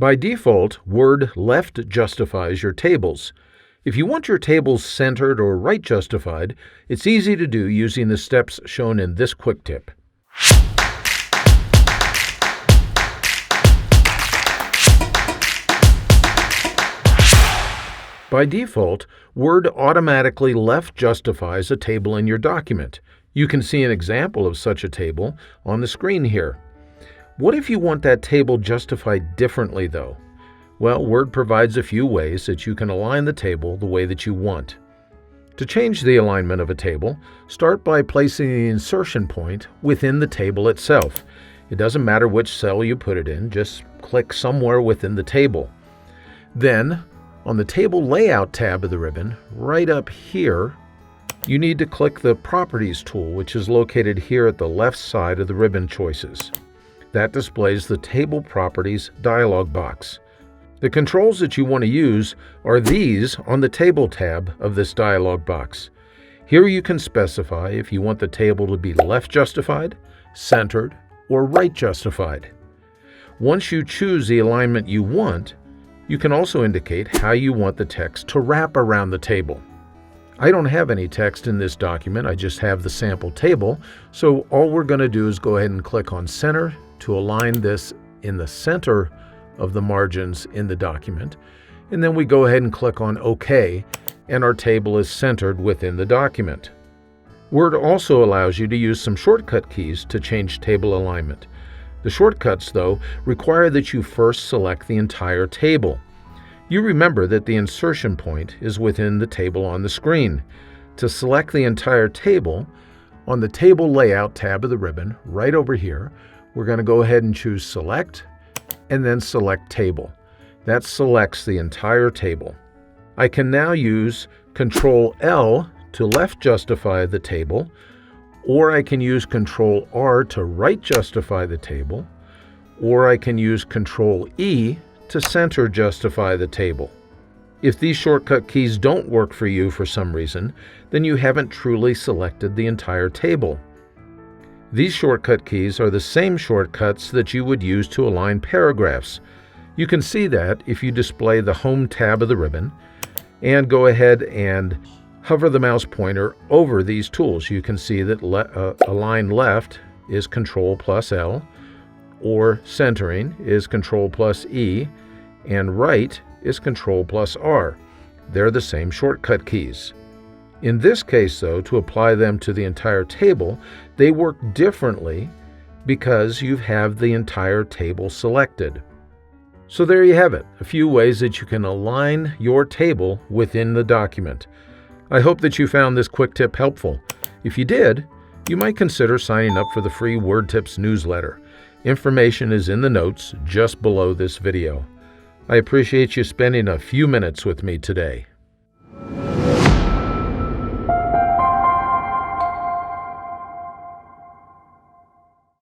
By default, Word left justifies your tables. If you want your tables centered or right justified, it's easy to do using the steps shown in this quick tip. By default, Word automatically left justifies a table in your document. You can see an example of such a table on the screen here. What if you want that table justified differently, though? Well, Word provides a few ways that you can align the table the way that you want. To change the alignment of a table, start by placing the insertion point within the table itself. It doesn't matter which cell you put it in, just click somewhere within the table. Then, on the Table Layout tab of the ribbon, right up here, you need to click the Properties tool, which is located here at the left side of the ribbon choices. That displays the Table Properties dialog box. The controls that you want to use are these on the Table tab of this dialog box. Here you can specify if you want the table to be left justified, centered, or right justified. Once you choose the alignment you want, you can also indicate how you want the text to wrap around the table. I don't have any text in this document, I just have the sample table, so all we're going to do is go ahead and click on Center to align this in the center of the margins in the document, and then we go ahead and click on OK, and our table is centered within the document. Word also allows you to use some shortcut keys to change table alignment. The shortcuts, though, require that you first select the entire table. You remember that the insertion point is within the table on the screen. To select the entire table, on the Table Layout tab of the ribbon, right over here, we're going to go ahead and choose Select, and then select Table. That selects the entire table. I can now use Ctrl-L to left justify the table, or I can use Ctrl-R to right justify the table, or I can use Ctrl-E to center justify the table. If these shortcut keys don't work for you for some reason, then you haven't truly selected the entire table. These shortcut keys are the same shortcuts that you would use to align paragraphs. You can see that if you display the Home tab of the ribbon and go ahead and hover the mouse pointer over these tools. You can see that Align Left is Ctrl+L, or Centering is Ctrl+E, and Right is Ctrl+R. They're the same shortcut keys. In this case, though, to apply them to the entire table, they work differently because you have the entire table selected. So there you have it, a few ways that you can align your table within the document. I hope that you found this quick tip helpful. If you did, you might consider signing up for the free Word Tips newsletter. Information is in the notes just below this video. I appreciate you spending a few minutes with me today.